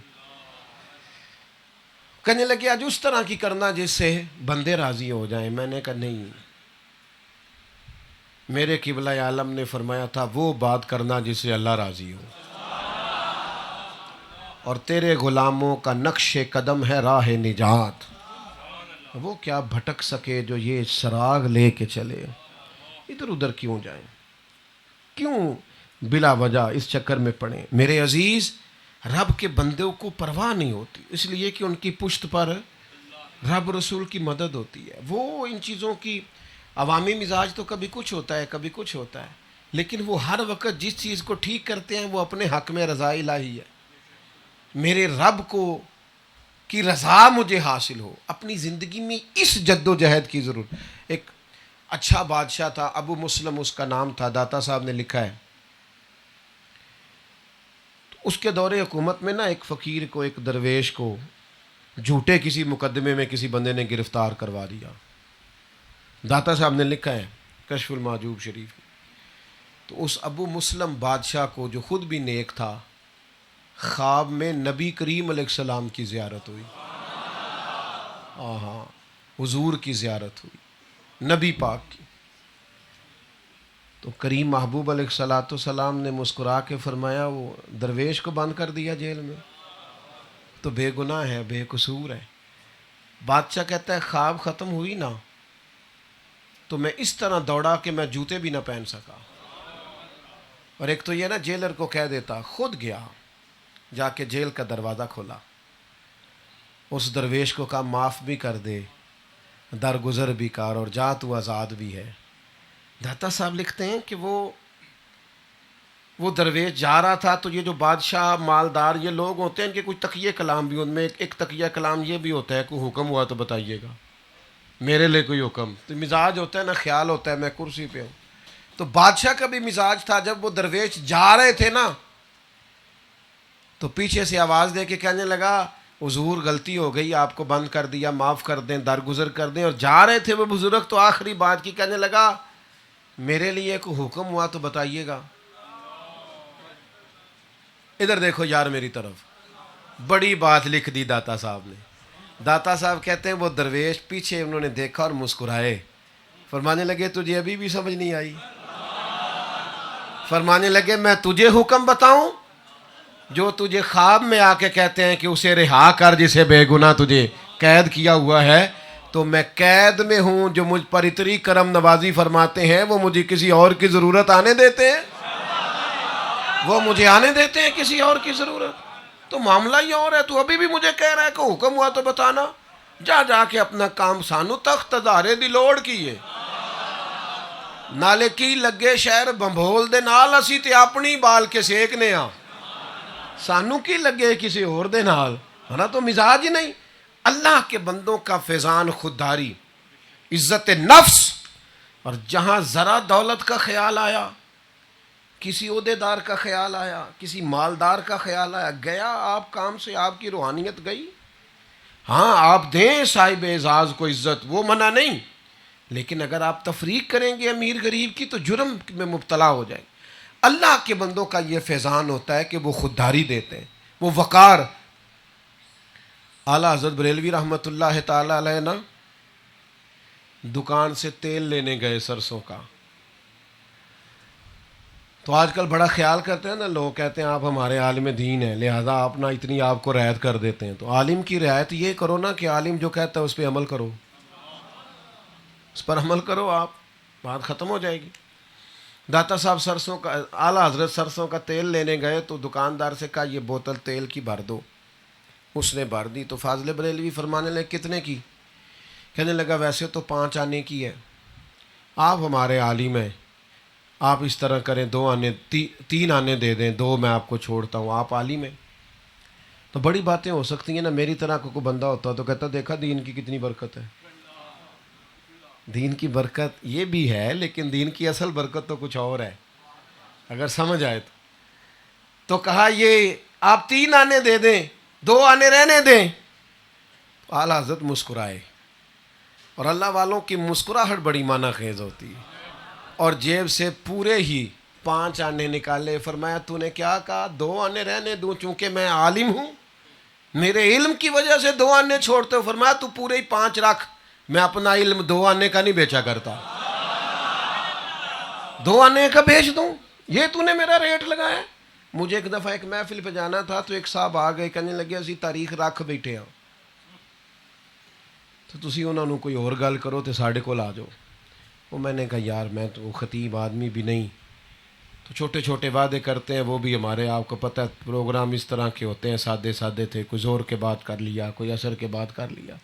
کہنے لگے آج اس طرح کی کرنا جس سے بندے راضی ہو جائیں. میں نے کہا نہیں, میرے قبلہ عالم نے فرمایا تھا وہ بات کرنا جس سے اللہ راضی ہو, اور تیرے غلاموں کا نقش قدم ہے راہ نجات. وہ کیا بھٹک سکے جو یہ سراغ لے کے چلے, ادھر ادھر کیوں جائیں, کیوں بلا وجہ اس چکر میں پڑیں. میرے عزیز, رب کے بندوں کو پرواہ نہیں ہوتی, اس لیے کہ ان کی پشت پر رب رسول کی مدد ہوتی ہے. وہ ان چیزوں کی عوامی مزاج تو کبھی کچھ ہوتا ہے کبھی کچھ ہوتا ہے, لیکن وہ ہر وقت جس چیز کو ٹھیک کرتے ہیں وہ اپنے حق میں رضا الہی ہے. میرے رب کو کی رضا مجھے حاصل ہو. اپنی زندگی میں اس جد و جہد کی ضرورت. ایک اچھا بادشاہ تھا, ابو مسلم اس کا نام تھا, داتا صاحب نے لکھا ہے. اس کے دور حکومت میں نا ایک فقیر کو, ایک درویش کو جھوٹے کسی مقدمے میں کسی بندے نے گرفتار کروا دیا. داتا صاحب نے لکھا ہے کشف المحجوب شریف میں. تو اس ابو مسلم بادشاہ کو جو خود بھی نیک تھا, خواب میں نبی کریم علیہ السلام کی زیارت ہوئی. ہاں, حضور کی زیارت ہوئی, نبی پاک کی. تو کریم محبوب علیہ السلام نے مسکرا کے فرمایا وہ درویش کو بند کر دیا جیل میں, تو بے گناہ ہے, بے قصور ہے. بادشاہ کہتا ہے خواب ختم ہوئی نا تو میں اس طرح دوڑا کہ میں جوتے بھی نہ پہن سکا. اور ایک تو یہ نا جیلر کو کہہ دیتا, خود گیا جا کے جیل کا دروازہ کھولا, اس درویش کو کہا معاف بھی کر دے, درگزر بھی کر, اور جا تو آزاد بھی ہے. داتا صاحب لکھتے ہیں کہ وہ درویش جا رہا تھا تو یہ جو بادشاہ مالدار یہ لوگ ہوتے ہیں ان کے کچھ تقیہ کلام بھی, ان میں ایک تقیہ کلام یہ بھی ہوتا ہے کوئی حکم ہوا تو بتائیے گا, میرے لیے کوئی حکم. تو مزاج ہوتا ہے نا, خیال ہوتا ہے میں کرسی پہ ہوں. تو بادشاہ کا بھی مزاج تھا, جب وہ درویش جا رہے تھے نا تو پیچھے سے آواز دے کے کہنے لگا حضور غلطی ہو گئی, آپ کو بند کر دیا, معاف کر دیں, درگزر کر دیں. اور جا رہے تھے وہ بزرگ تو آخری بات کی کہنے لگا میرے لیے کوئی حکم ہوا تو بتائیے گا. ادھر دیکھو یار میری طرف, بڑی بات لکھ دی داتا صاحب نے. داتا صاحب کہتے ہیں وہ درویش پیچھے انہوں نے دیکھا اور مسکرائے, فرمانے لگے تجھے ابھی بھی سمجھ نہیں آئی. فرمانے لگے میں تجھے حکم بتاؤں جو تجھے خواب میں آ کے کہتے ہیں کہ اسے رہا کر جسے بے گناہ تجھے قید کیا ہوا ہے. تو میں قید میں ہوں, جو مجھ پر اتنی کرم نوازی فرماتے ہیں وہ مجھے کسی اور کی ضرورت آنے دیتے ہیں, وہ مجھے آنے دیتے ہیں کسی اور کی ضرورت. تو معاملہ یہ اور ہے، تو ابھی بھی مجھے کہہ رہا ہے کہ حکم ہوا تو بتانا، جا کے اپنا کام سانو تخت تدارے دی لوڑ کی ہے، نالے کی لگے شہر بمبول دے نال اسی تے اپنی بال کے سیکنے ہاں، سانو کی لگے کسی اور دے نال، ہے نا؟ تو مزاج ہی نہیں۔ اللہ کے بندوں کا فیضان خودداری، عزت نفس، اور جہاں ذرا دولت کا خیال آیا، کسی عہدے دار کا خیال آیا، کسی مالدار کا خیال آیا، گیا آپ کام سے، آپ کی روحانیت گئی۔ ہاں آپ دیں صاحب اعزاز کو عزت، وہ منع نہیں، لیکن اگر آپ تفریق کریں گے امیر غریب کی تو جرم میں مبتلا ہو جائیں۔ اللہ کے بندوں کا یہ فیضان ہوتا ہے کہ وہ خودداری دیتے ہیں، وہ وقار۔ اعلیٰ حضرت بریلوی رحمۃ اللہ تعالی علیہ نا دکان سے تیل لینے گئے سرسوں کا، تو آج کل بڑا خیال کرتے ہیں نا لوگ، کہتے ہیں آپ ہمارے عالم دین ہیں لہذا آپ نہ اتنی آپ کو رعایت کر دیتے ہیں۔ تو عالم کی رعایت یہ کرو نا کہ عالم جو کہتا ہے اس پہ عمل کرو، اس پر عمل کرو، آپ بات ختم ہو جائے گی۔ داتا صاحب سرسوں کا، اعلیٰ حضرت سرسوں کا تیل لینے گئے تو دکاندار سے کہا یہ بوتل تیل کی بھر دو، اس نے بھر دی۔ تو فاضل بریلوی فرمانے لگے کتنے کی؟ کہنے لگا ویسے تو 5 آنے کی ہے، آپ ہمارے عالم ہیں، آپ اس طرح کریں 2 آنے 3 آنے دے دیں، 2 میں آپ کو چھوڑتا ہوں، آپ عالم ہیں۔ تو بڑی باتیں ہو سکتی ہیں نا۔ میری طرح کوئی بندہ ہوتا تو کہتا دیکھا دین کی کتنی برکت ہے۔ دین کی برکت یہ بھی ہے، لیکن دین کی اصل برکت تو کچھ اور ہے، اگر سمجھ آئے تو کہا یہ آپ 3 آنے دے دیں، 2 آنے رہنے دیں۔ اعلیٰ حضرت مسکرائے، اور اللہ والوں کی مسکراہٹ بڑی معنی خیز ہوتی ہے، اور جیب سے پورے ہی 5 آنے نکالے۔ فرمایا تو نے کیا کہا؟ 2 آنے رہنے دوں چونکہ میں عالم ہوں، میرے علم کی وجہ سے 2 آنے چھوڑتے ہو؟ فرمایا تو پورے ہی 5 رکھ، میں اپنا علم 2 آنے کا نہیں بیچا کرتا، 2 آنے کا بیچ دوں، یہ تو نے میرا ریٹ لگایا۔ مجھے ایک دفعہ ایک محفل پہ جانا تھا تو ایک صاحب آ گئے، کہنے لگے اسی تاریخ رکھ بیٹھے ہاں، تو تسی انہوں نے کوئی اور گل کرو تو ساڑھے کو آ جاؤ۔ وہ میں نے کہا یار میں تو خطیب آدمی بھی نہیں، تو چھوٹے چھوٹے وعدے کرتے ہیں، وہ بھی ہمارے آپ کو پتہ ہے پروگرام اس طرح کے ہوتے ہیں، سادے سادے تھے، کوئی زور کے بعد کر لیا، کوئی عصر کے بعد کر لیا،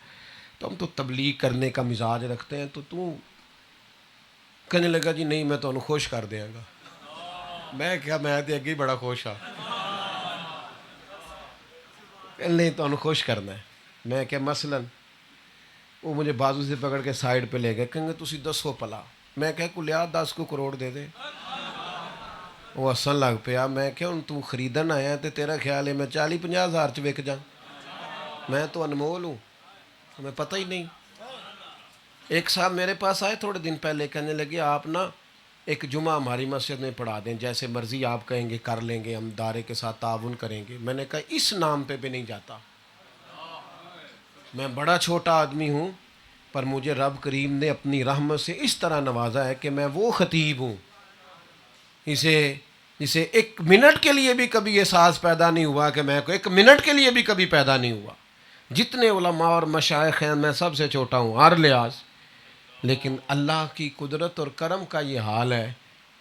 تو ہم تو تبلیغ کرنے کا مزاج رکھتے ہیں۔ تو کہنے لگا جی نہیں میں تو انہوں خوش کر دیا گا۔ میں کہا میں تو اگے ہی بڑا خوش ہاں، نہیں تو انہوں خوش کرنا ہے۔ میں کہا مثلاً وہ مجھے بازو سے پکڑ کے سائڈ پہ لے گئے، کہیں گے تسی 10 پلا، میں کہا کو لیا 10 کو کروڑ دے دے۔ وہ ہسن لگ پیا۔ میں کہ ہوں تو خریدن آیا تے تیرا خیال ہے میں 40-50 ہزار چ وک جاؤں؟ میں تو انمول ہوں، ہمیں پتہ ہی نہیں۔ ایک صاحب میرے پاس آئے تھوڑے دن پہلے، کہنے لگے آپ نا ایک جمعہ ہماری مسجد میں پڑھا دیں، جیسے مرضی آپ کہیں گے کر لیں گے، ہم دارے کے ساتھ تعاون کریں گے۔ میں نے کہا اس نام پہ بھی نہیں جاتا، میں بڑا چھوٹا آدمی ہوں، پر مجھے رب کریم نے اپنی رحمت سے اس طرح نوازا ہے کہ میں وہ خطیب ہوں اسے 1 منٹ کے لیے بھی کبھی احساس پیدا نہیں ہوا کہ میں کو 1 منٹ کے لیے بھی کبھی پیدا نہیں ہوا۔ جتنے علماء اور مشائخ ہیں میں سب سے چھوٹا ہوں ہر لحاظ، لیکن اللہ کی قدرت اور کرم کا یہ حال ہے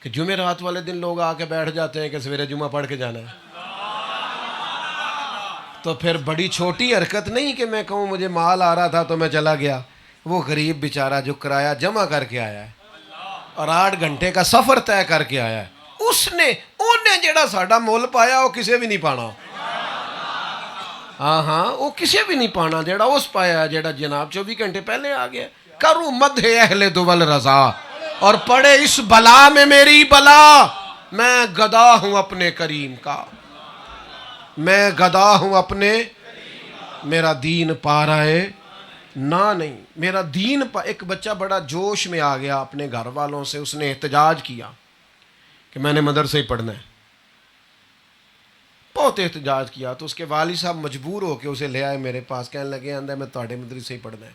کہ جمعرات والے دن لوگ آ کے بیٹھ جاتے ہیں کہ سویرے جمعہ پڑھ کے جانا ہے۔ تو پھر بڑی چھوٹی حرکت نہیں کہ میں کہوں مجھے مال آ رہا تھا تو میں چلا گیا۔ وہ غریب بیچارہ جو کرایہ جمع کر کے آیا ہے اور 8 گھنٹے کا سفر طے کر کے آیا ہے، انہیں جڑا ساڈا مول پایا وہ کسے بھی نہیں پانا۔ ہاں وہ کسے بھی نہیں پانا جڑا اس پایا، جڑا جناب 24 گھنٹے پہلے آ گیا۔ کروں مدح اہل دول رضا اور پڑے اس بلا میں میری بلا، میں گدا ہوں اپنے کریم کا، میں گدا ہوں اپنے، میرا دین پا رہا ہے نہ نہیں، میرا دین پا۔ ایک بچہ بڑا جوش میں آ گیا اپنے گھر والوں سے، اس نے احتجاج کیا کہ میں نے مدرسے ہی پڑھنا ہے، بہت احتجاج کیا۔ تو اس کے والد صاحب مجبور ہو کے اسے لے آئے میرے پاس، کہنے لگے اندر میں تہاڈے مدرسے ہی پڑھنا ہے،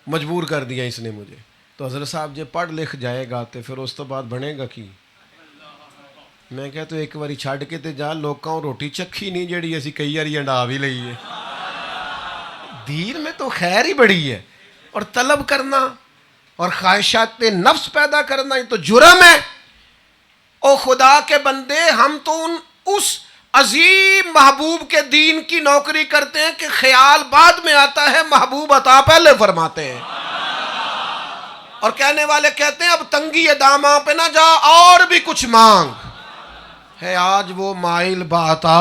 مجبور کر دیا اس نے مجھے۔ تو حضرت صاحب جے پڑھ لکھ جائے گا تو پھر اس تو بعد بنے گا کی؟ میں کہا تو ایک باری چھڈ کے تے جا، لوکاں روٹی چکھی نہیں جیڑی اسی کئی باری انڈا بھی لئی ہے۔ دین میں تو خیر ہی بڑی ہے، اور طلب کرنا اور خواہشات نفس پیدا کرنا یہ تو جرم ہے۔ او خدا کے بندے، ہم تو اس عظیم محبوب کے دین کی نوکری کرتے ہیں کہ خیال بعد میں آتا ہے، محبوب عطا پہلے فرماتے ہیں، اور کہنے والے کہتے ہیں اب تنگی داماں پہ نہ جا اور بھی کچھ مانگ، ہے آج وہ مائل بعطا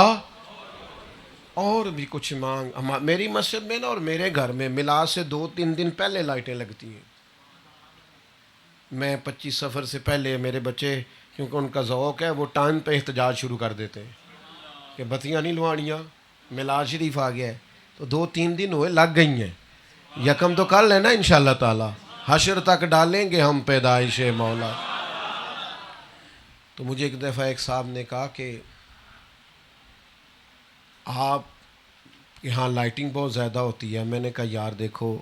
اور بھی کچھ مانگ۔ میری مسجد میں نا اور میرے گھر میں میلاد سے 2-3 دن پہلے لائٹیں لگتی ہیں۔ میں 25 سفر سے پہلے میرے بچے کیونکہ ان کا ذوق ہے وہ ٹائم پہ احتجاج شروع کر دیتے ہیں کہ بتیاں نہیں لوانیاں، میلاد شریف آ گیا ہے، تو 2-3 دن ہوئے لگ گئی ہیں، یکم تو کل ہے نا انشاءاللہ تعالی، حشر تک ڈالیں گے ہم پیدائش مولا۔ تو مجھے ایک دفعہ ایک صاحب نے کہا کہ آپ یہاں لائٹنگ بہت زیادہ ہوتی ہے۔ میں نے کہا یار دیکھو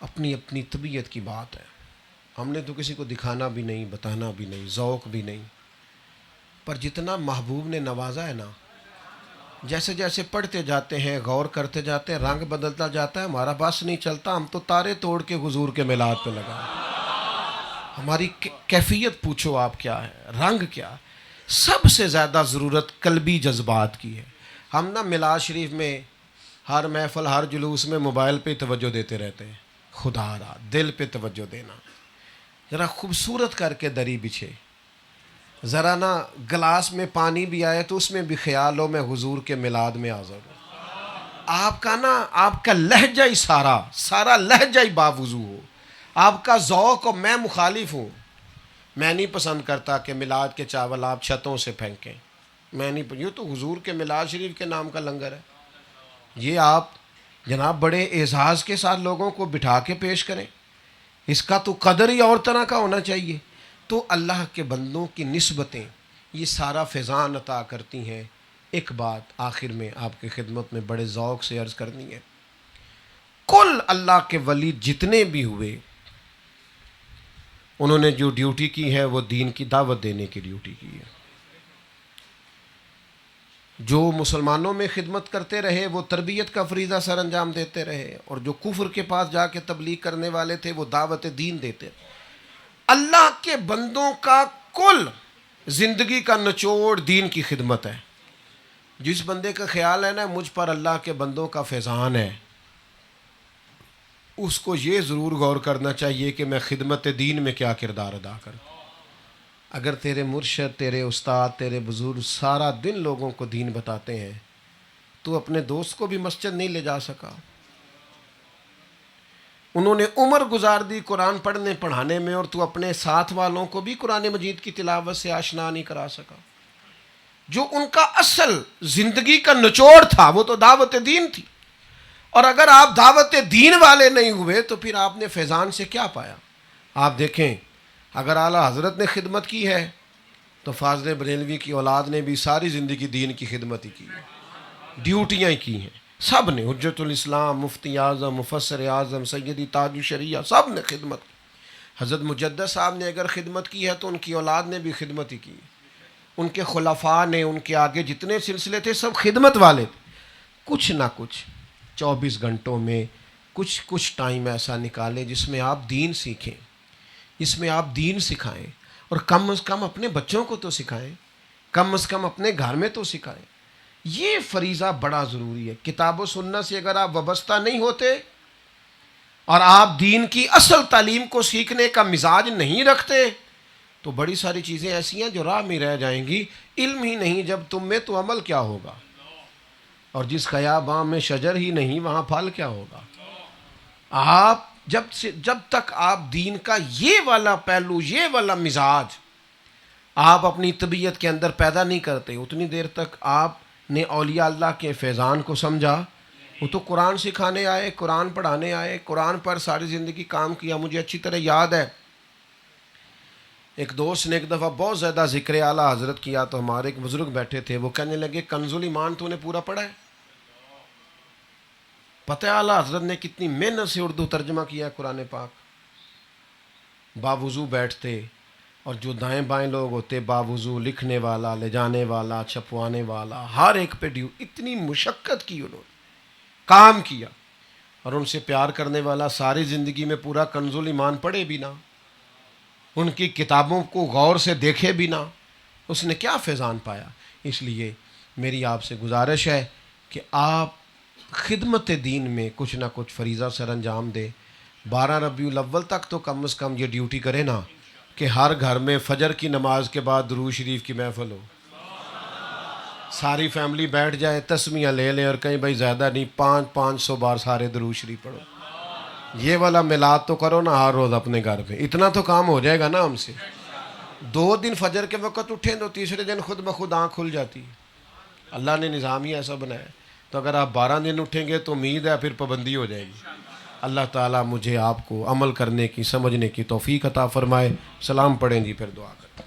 اپنی اپنی طبیعت کی بات ہے، ہم نے تو کسی کو دکھانا بھی نہیں، بتانا بھی نہیں، ذوق بھی نہیں، پر جتنا محبوب نے نوازا ہے نا، جیسے جیسے پڑھتے جاتے ہیں، غور کرتے جاتے ہیں، رنگ بدلتا جاتا ہے، ہمارا بس نہیں چلتا، ہم تو تارے توڑ کے حضور کے میلاد پہ لگا۔ ہماری کیفیت پوچھو آپ کیا ہے، رنگ کیا؟ سب سے زیادہ ضرورت قلبی جذبات کی ہے۔ ہم نا میلاد شریف میں ہر محفل ہر جلوس میں موبائل پہ توجہ دیتے رہتے ہیں، خدا را دل پہ توجہ دینا، ذرا خوبصورت کر کے دری بچھے، ذرا نا گلاس میں پانی بھی آئے تو اس میں بھی خیال ہو میں حضور کے میلاد میں حاضر ہوں، آپ کا نا آپ کا لہجہ ہی سارا لہجہ ہی باوضو ہو، آپ کا ذوق ہو۔ میں مخالف ہوں، میں نہیں پسند کرتا کہ میلاد کے چاول آپ چھتوں سے پھینکیں، میں نہیں، یہ تو حضور کے میلاد شریف کے نام کا لنگر ہے، یہ آپ جناب بڑے اعزاز کے ساتھ لوگوں کو بٹھا کے پیش کریں، اس کا تو قدر ہی اور طرح کا ہونا چاہیے۔ تو اللہ کے بندوں کی نسبتیں یہ سارا فیضان عطا کرتی ہیں۔ ایک بات آخر میں آپ کی خدمت میں بڑے ذوق سے عرض کرنی ہے، کل اللہ کے ولی جتنے بھی ہوئے انہوں نے جو ڈیوٹی کی ہے وہ دین کی دعوت دینے کی ڈیوٹی کی ہے۔ جو مسلمانوں میں خدمت کرتے رہے وہ تربیت کا فریضہ سر انجام دیتے رہے، اور جو کفر کے پاس جا کے تبلیغ کرنے والے تھے وہ دعوت دین دیتے رہے۔ اللہ کے بندوں کا کل زندگی کا نچوڑ دین کی خدمت ہے۔ جس بندے کا خیال ہے نا مجھ پر اللہ کے بندوں کا فیضان ہے، اس کو یہ ضرور غور کرنا چاہیے کہ میں خدمت دین میں کیا کردار ادا کروں۔ اگر تیرے مرشد، تیرے استاد، تیرے بزرگ سارا دن لوگوں کو دین بتاتے ہیں، تو اپنے دوست کو بھی مسجد نہیں لے جا سکا۔ انہوں نے عمر گزار دی قرآن پڑھنے پڑھانے میں، اور تو اپنے ساتھ والوں کو بھی قرآن مجید کی تلاوت سے آشنا نہیں کرا سکا۔ جو ان کا اصل زندگی کا نچوڑ تھا وہ تو دعوت دین تھی، اور اگر آپ دعوت دین والے نہیں ہوئے تو پھر آپ نے فیضان سے کیا پایا؟ آپ دیکھیں اگر اعلیٰ حضرت نے خدمت کی ہے تو فاضل بریلوی کی اولاد نے بھی ساری زندگی دین کی خدمت ہی کی ہے، ڈیوٹیاں کی ہیں سب نے، حجت الاسلام، مفتی اعظم، مفسر اعظم، سیدی تاج الشریعہ، سب نے خدمت کی۔ حضرت مجدد صاحب نے اگر خدمت کی ہے تو ان کی اولاد نے بھی خدمت ہی کی ہے، ان کے خلفاء نے، ان کے آگے جتنے سلسلے تھے سب خدمت والے تھے۔ کچھ نہ کچھ 24 گھنٹوں میں کچھ ٹائم ایسا نکالے جس میں آپ دین سیکھیں، جس میں آپ دین سکھائیں، اور کم از کم اپنے بچوں کو تو سکھائیں، کم از کم اپنے گھر میں تو سکھائیں۔ یہ فریضہ بڑا ضروری ہے۔ کتاب و سنت سے اگر آپ وابستہ نہیں ہوتے اور آپ دین کی اصل تعلیم کو سیکھنے کا مزاج نہیں رکھتے تو بڑی ساری چیزیں ایسی ہیں جو راہ میں رہ جائیں گی۔ علم ہی نہیں جب تم میں تو عمل کیا ہوگا، اور جس خیاباں میں شجر ہی نہیں وہاں پھل کیا ہوگا۔ آپ جب تک آپ دین کا یہ والا پہلو، یہ والا مزاج آپ اپنی طبیعت کے اندر پیدا نہیں کرتے، اتنی دیر تک آپ نے اولیاء اللہ کے فیضان کو سمجھا۔ وہ تو قرآن سکھانے آئے، قرآن پڑھانے آئے، قرآن پر ساری زندگی کام کیا۔ مجھے اچھی طرح یاد ہے ایک دوست نے ایک دفعہ بہت زیادہ ذکر اعلیٰ حضرت کیا تو ہمارے ایک بزرگ بیٹھے تھے، وہ کہنے لگے کنز الایمان تو نے پورا پڑھا ہے؟ پتہ ہے اعلیٰ حضرت نے کتنی محنت سے اردو ترجمہ کیا ہے قرآن پاک۔ باوضو بیٹھتے، اور جو دائیں بائیں لوگ ہوتے باوضو، لکھنے والا، لے جانے والا، چھپوانے والا، ہر ایک پہ اتنی مشقت کی، انہوں نے کام کیا، اور ان سے پیار کرنے والا ساری زندگی میں پورا کنز الایمان پڑھے بھی نہ، ان کی کتابوں کو غور سے دیکھے بھی نہ، اس نے کیا فیضان پایا؟ اس لیے میری آپ سے گزارش ہے کہ آپ خدمت دین میں کچھ نہ کچھ فریضہ سر انجام دیں. 12 ربیع الاول تک تو کم از کم یہ ڈیوٹی کرے نا کہ ہر گھر میں فجر کی نماز کے بعد درود شریف کی محفل ہو, ساری فیملی بیٹھ جائے, تسمیہ لے لیں اور کہیں بھائی زیادہ نہیں 500 بار سارے درود شریف پڑھو. یہ والا میلاد تو کرو نا ہر روز اپنے گھر پہ, اتنا تو کام ہو جائے گا نا ہم سے. 2 دن فجر کے وقت اٹھیں تو تیسرے دن خود بخود آنکھ کھل جاتی ہے. اللہ نے نظام ہی ایسا بنایا. تو اگر آپ 12 دن اٹھیں گے تو امید ہے پھر پابندی ہو جائے گی. اللہ تعالیٰ مجھے آپ کو عمل کرنے کی, سمجھنے کی توفیق عطا فرمائے. سلام پڑھیں جی, پھر دعا کریں.